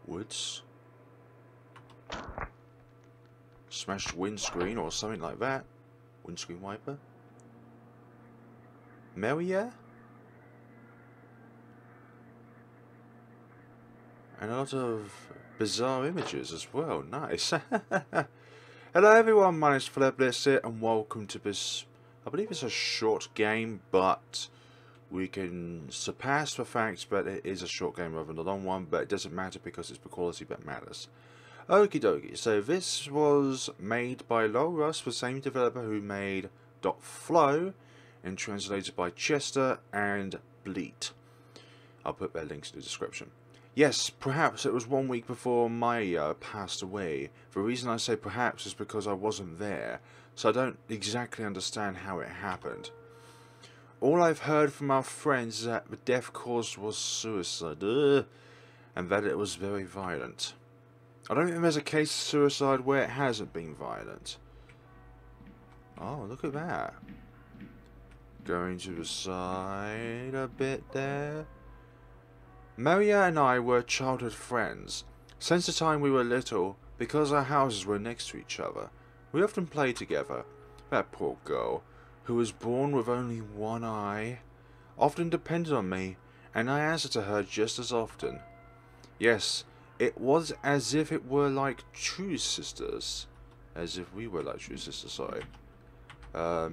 Woods. Smashed windscreen or something like that. Windscreen wiper. Milya? And a lot of bizarre images as well. Nice. Hello everyone, my name is FlareBlitzed and welcome to this, I believe it's a short game, but we can surpass the fact that it is a short game rather than a long one, but it doesn't matter because it's the quality that matters. Okie dokie, so this was made by Rust, the same developer who made .flow, and translated by Chesir and Bleetdev. I'll put their links in the description. Yes, perhaps it was 1 week before Milya passed away. The reason I say perhaps is because I wasn't there, so I don't exactly understand how it happened. All I've heard from our friends is that the death cause was suicide, and that it was very violent. I don't think there's a case of suicide where it hasn't been violent. Oh, look at that. Going to the side a bit there. Milya and I were childhood friends. Since the time we were little, because our houses were next to each other, we often played together. That poor girl, who was born with only one eye, often depended on me, and I answered to her just as often. Yes, it was as if it were like true sisters. As if we were like true sisters, sorry.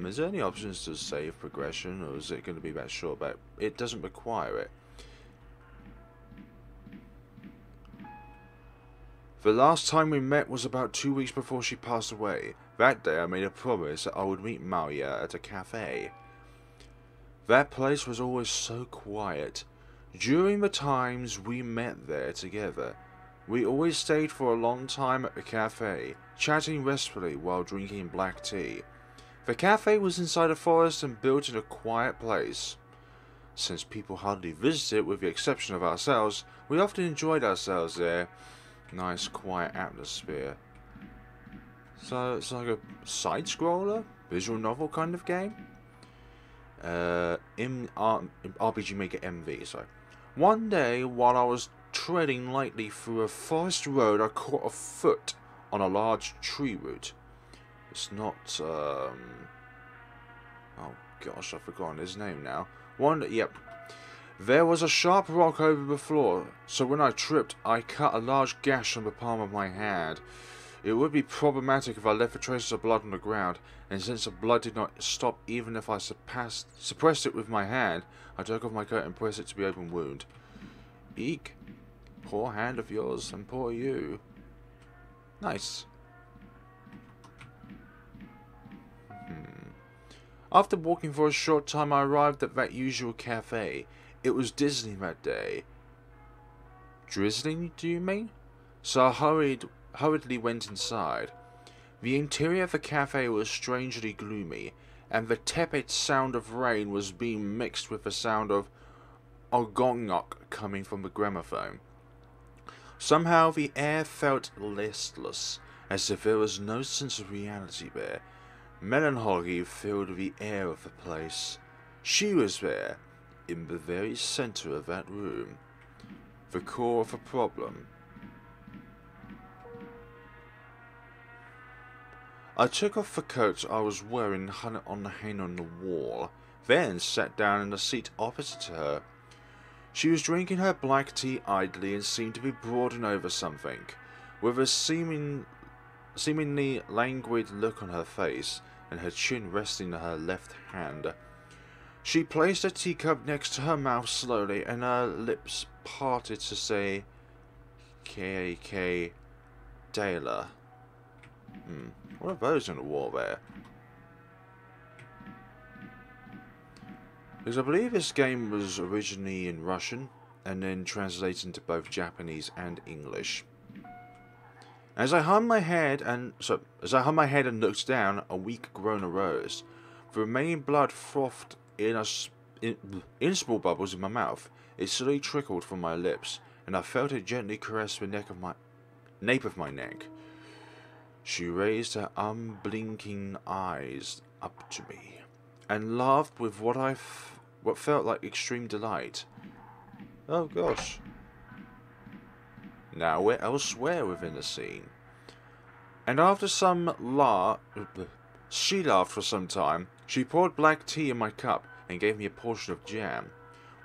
Is there any options to save progression, or is it going to be that short? But it doesn't require it. The last time we met was about 2 weeks before she passed away. That day I made a promise that I would meet Milya at a cafe. That place was always so quiet. During the times we met there together, we always stayed for a long time at the cafe, chatting restfully while drinking black tea. The cafe was inside a forest and built in a quiet place. Since people hardly visit it with the exception of ourselves, we often enjoyed ourselves there. Nice quiet atmosphere. So it's like a side-scroller, visual novel kind of game. RPG Maker MV. So one day while I was treading lightly through a forest road, I caught a foot on a large tree root. It's not oh gosh, I've forgotten his name now. Yep. There was a sharp rock over the floor, so when I tripped, I cut a large gash on the palm of my hand. It would be problematic if I left the traces of blood on the ground, and since the blood did not stop even if I suppressed it with my hand, I took off my coat and pressed it to the open wound. Eek. Poor hand of yours, and poor you. Nice. After walking for a short time, I arrived at that usual cafe. It was Disney that day. Drizzling, do you mean? So I hurriedly went inside. The interior of the cafe was strangely gloomy, and the tepid sound of rain was being mixed with the sound of ogongok coming from the gramophone. Somehow the air felt listless, as if there was no sense of reality there. Melancholy filled the air of the place. She was there, in the very center of that room, the core of the problem. I took off the coat I was wearing and hung it on the hanger on the wall, then sat down in the seat opposite to her. She was drinking her black tea idly and seemed to be brooding over something, with a seemingly languid look on her face, and her chin resting on her left hand. She placed a teacup next to her mouth slowly, and her lips parted to say, K.K. Dela. What are those on the wall there? Because I believe this game was originally in Russian, and then translated into both Japanese and English. As I hung my head and looked down, a weak groan arose. The remaining blood frothed in small bubbles in my mouth. It slowly trickled from my lips, and I felt it gently caress the nape of my neck. She raised her unblinking eyes up to me, and laughed with what felt like extreme delight. Oh gosh. Now we're elsewhere within the scene. And after she laughed for some time. She poured black tea in my cup and gave me a portion of jam.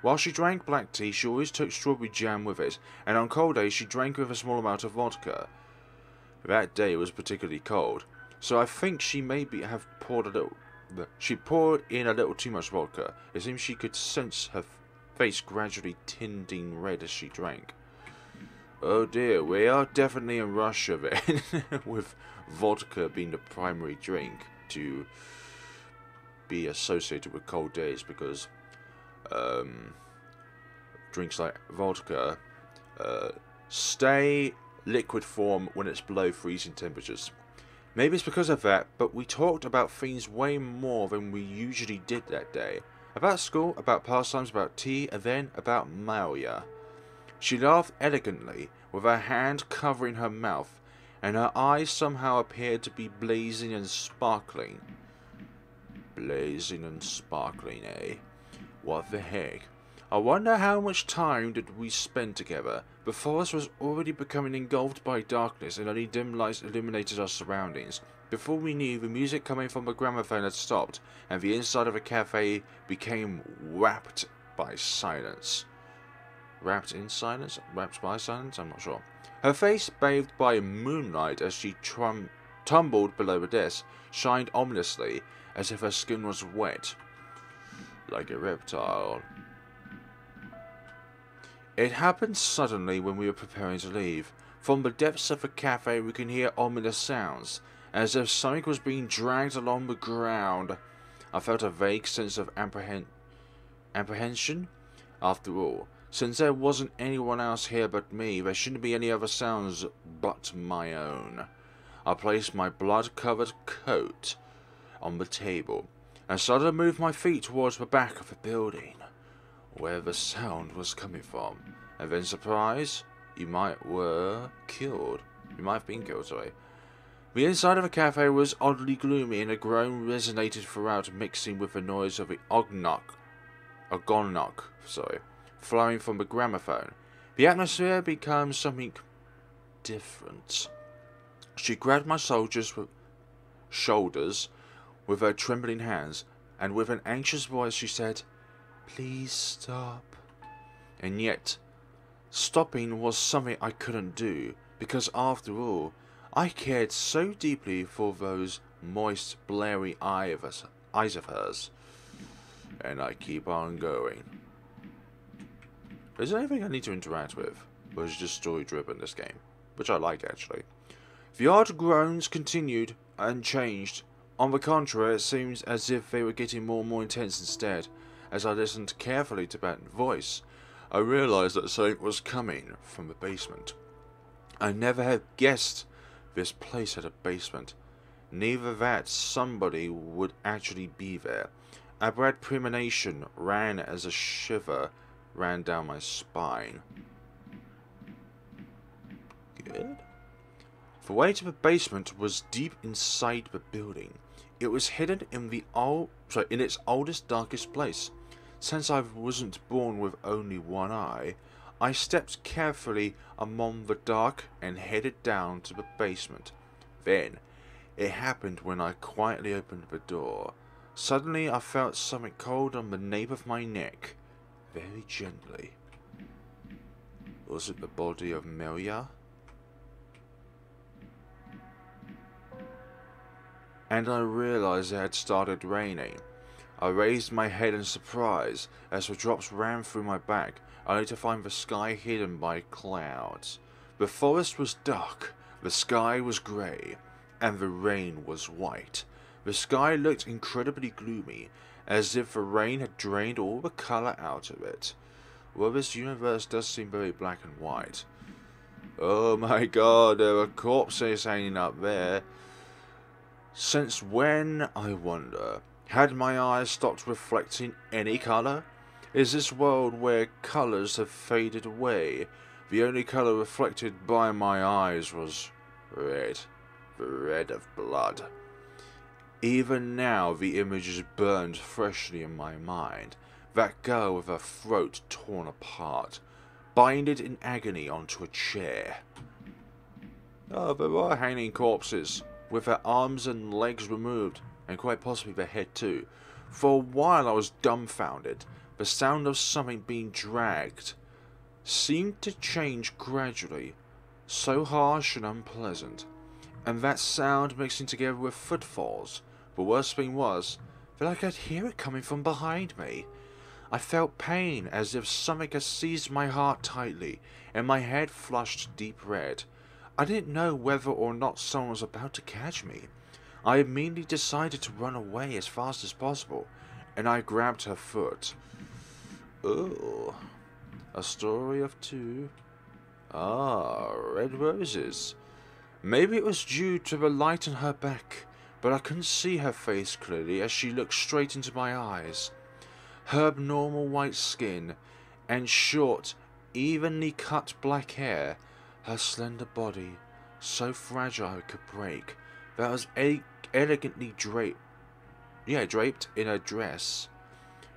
While she drank black tea, she always took strawberry jam with it, and on cold days she drank with a small amount of vodka. That day it was particularly cold, so I think she maybe have poured in a little too much vodka. It seems she could sense her face gradually tinting red as she drank. Oh dear, we are definitely in Russia then, with vodka being the primary drink to be associated with cold days, because drinks like vodka stay liquid form when it's below freezing temperatures. Maybe it's because of that, but we talked about things way more than we usually did that day. About school, about pastimes, about tea, and then about Milya. She laughed elegantly, with her hand covering her mouth, and her eyes somehow appeared to be blazing and sparkling. Blazing and sparkling, eh? What the heck? I wonder how much time did we spend together. The forest was already becoming engulfed by darkness, and only dim lights illuminated our surroundings. Before we knew, the music coming from the gramophone had stopped, and the inside of the cafe became wrapped by silence. Wrapped in silence? Wrapped by silence? I'm not sure. Her face, bathed by moonlight as she tumbled below the desk, shined ominously, as if her skin was wet. Like a reptile. It happened suddenly when we were preparing to leave. From the depths of the cafe we can hear ominous sounds, as if something was being dragged along the ground. I felt a vague sense of apprehension. After all, since there wasn't anyone else here but me, there shouldn't be any other sounds but my own. I placed my blood-covered coat on the table, and started to move my feet towards the back of the building, where the sound was coming from. And then, surprise, you might have been killed, sorry. The inside of the cafe was oddly gloomy, and a groan resonated throughout, mixing with the noise of the ogonok, flowing from the gramophone. The atmosphere became something different. She grabbed my shoulders with her trembling hands, and with an anxious voice she said, "Please stop." And yet, stopping was something I couldn't do, because after all, I cared so deeply for those moist, blurry eyes of hers. And I keep on going. Is there anything I need to interact with? Or is it just story-driven, this game? Which I like, actually. The odd groans continued, unchanged. On the contrary, it seems as if they were getting more and more intense instead. As I listened carefully to that voice, I realized that something was coming from the basement. I never had guessed this place had a basement. Neither that somebody would actually be there. A bad premonition ran as a shiver ran down my spine. Good. The way to the basement was deep inside the building. It was hidden in its oldest, darkest place. Since I wasn't born with only one eye, I stepped carefully among the dark and headed down to the basement. Then, it happened when I quietly opened the door. Suddenly, I felt something cold on the nape of my neck, very gently. Was it the body of Milya? And I realized it had started raining. I raised my head in surprise as the drops ran through my back, only to find the sky hidden by clouds. The forest was dark, the sky was grey, and the rain was white. The sky looked incredibly gloomy, as if the rain had drained all the colour out of it. Well, this universe does seem very black and white. Oh my god, there are corpses hanging up there. Since when, I wonder? Had my eyes stopped reflecting any colour? Is this world where colours have faded away? The only colour reflected by my eyes was red. The red of blood. Even now the image is burned freshly in my mind. That girl with her throat torn apart. binded in agony onto a chair. Oh, there were hanging corpses, with their arms and legs removed, and quite possibly their head too. For a while I was dumbfounded. The sound of something being dragged seemed to change gradually, so harsh and unpleasant, and that sound mixing together with footfalls. The worst thing was that I could hear it coming from behind me. I felt pain, as if something had seized my heart tightly, and my head flushed deep red. I didn't know whether or not someone was about to catch me. I immediately decided to run away as fast as possible, and I grabbed her foot. Oh, a story of two. Ah, red roses. Maybe it was due to the light in her back, but I couldn't see her face clearly as she looked straight into my eyes. Her abnormal white skin and short, evenly cut black hair, her slender body, so fragile it could break, that was elegantly draped in a dress.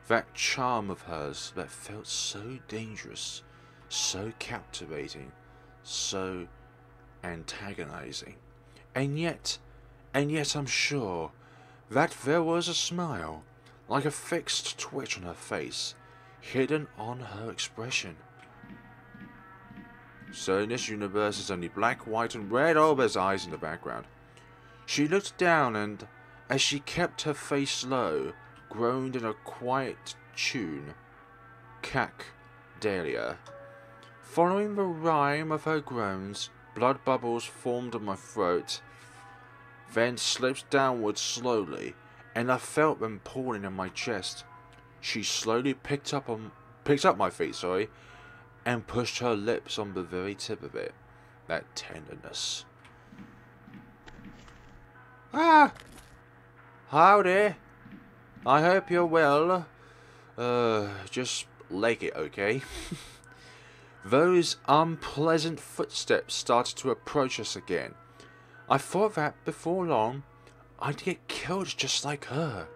That charm of hers that felt so dangerous, so captivating, so antagonizing. And yet I'm sure that there was a smile, like a fixed twitch on her face, hidden on her expression. So in this universe it's only black, white and red. Oh, there's eyes in the background. She looked down and, as she kept her face low, groaned in a quiet tune. Cack, Dahlia. Following the rhyme of her groans, blood bubbles formed on my throat, then slipped downwards slowly, and I felt them pouring in my chest. She slowly picked up my feet, and pushed her lips on the very tip of it. That tenderness. Ah! Howdy. I hope you're well. Just leg it, okay? Those unpleasant footsteps started to approach us again. I thought that, before long, I'd get killed just like her.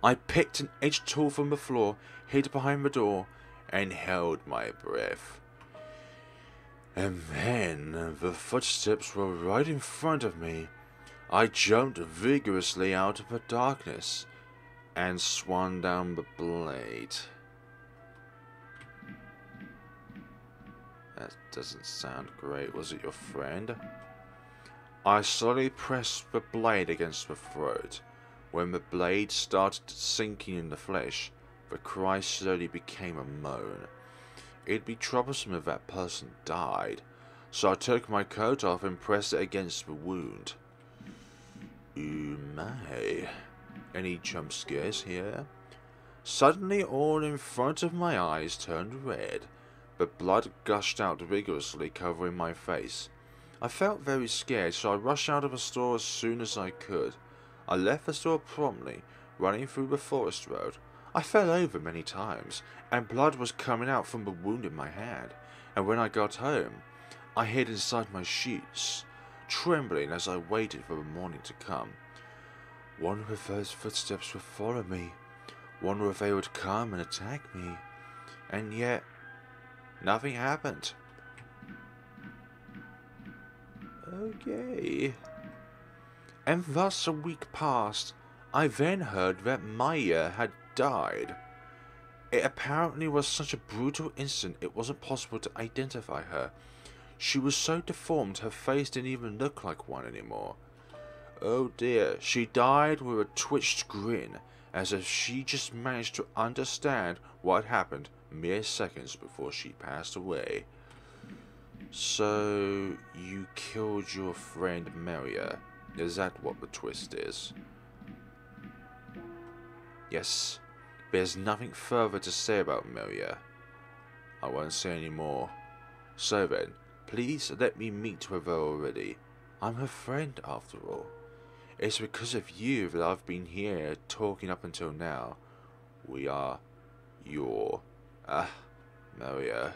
I picked an edged tool from the floor, hid behind the door, and held my breath. And then the footsteps were right in front of me. I jumped vigorously out of the darkness and swung down the blade. That doesn't sound great. Was it your friend? I slowly pressed the blade against the throat. When the blade started sinking in the flesh, the cry slowly became a moan. It'd be troublesome if that person died, so I took my coat off and pressed it against the wound. Ooh my. Any jump scares here? Suddenly all in front of my eyes turned red. The blood gushed out vigorously, covering my face. I felt very scared, so I rushed out of the store as soon as I could. I left the store promptly, running through the forest road. I fell over many times, and blood was coming out from the wound in my hand, and when I got home, I hid inside my sheets, trembling as I waited for the morning to come. Wonder if those footsteps would follow me. Wonder if they would come and attack me. And yet, nothing happened. Okay. And thus a week passed. I then heard that Milya had died. It apparently was such a brutal incident it wasn't possible to identify her. She was so deformed her face didn't even look like one anymore. Oh dear, she died with a twitched grin, as if she just managed to understand what happened mere seconds before she passed away. So, you killed your friend Milya. Is that what the twist is? Yes, there's nothing further to say about Milya. I won't say any more. So then, please let me meet with her already. I'm her friend after all. It's because of you that I've been here talking up until now. We are your... Milya.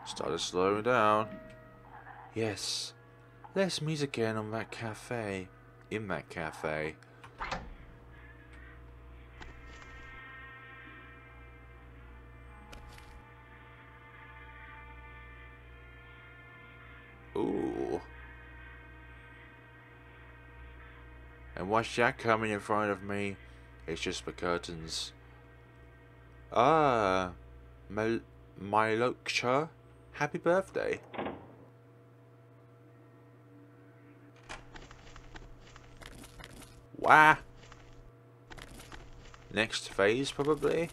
Started slowing down. Yes, let's meet again on that cafe. In that cafe. And what's that coming in front of me? It's just the curtains. Ah, Milya, happy birthday. Wah. Next phase, probably.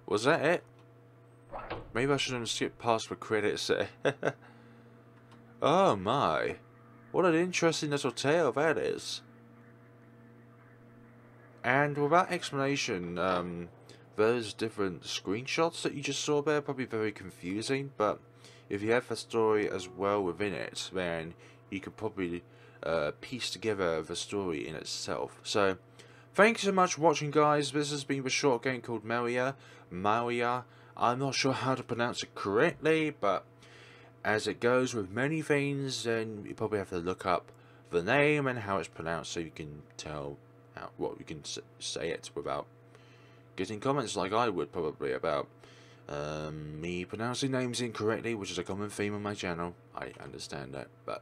Was that it? Maybe I shouldn't skip past the credits there. Oh my. What an interesting little tale that is. And without explanation, those different screenshots that you just saw there are probably very confusing, but if you have the story as well within it, then you could probably piece together the story in itself. So, thanks so much for watching, guys. This has been the short game called Milya. I'm not sure how to pronounce it correctly, but as it goes with many things, then you probably have to look up the name and how it's pronounced so you can tell what you can say it without getting comments like I would probably about me pronouncing names incorrectly, which is a common theme on my channel. I understand that, but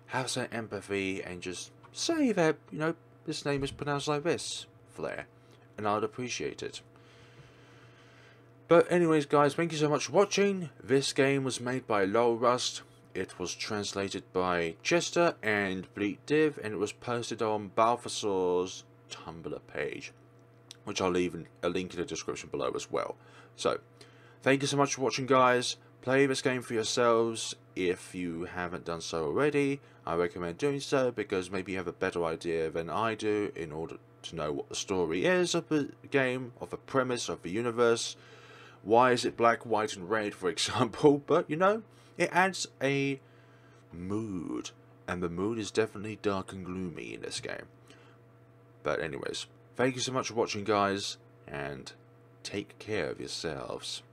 have some empathy and just say that, you know, this name is pronounced like this, Flare, and I'd appreciate it. But anyways, guys, thank you so much for watching. This game was made by Rust. It was translated by Chesir and Bleetdev, and it was posted on Balthazar's Tumblr page, which I'll leave a link in the description below as well. So, thank you so much for watching, guys. Play this game for yourselves. If you haven't done so already, I recommend doing so, because maybe you have a better idea than I do in order to know what the story is of the game, of the premise, of the universe. Why is it black, white and red, for example? But, you know, it adds a mood, and the mood is definitely dark and gloomy in this game. But anyways, thank you so much for watching, guys, and take care of yourselves.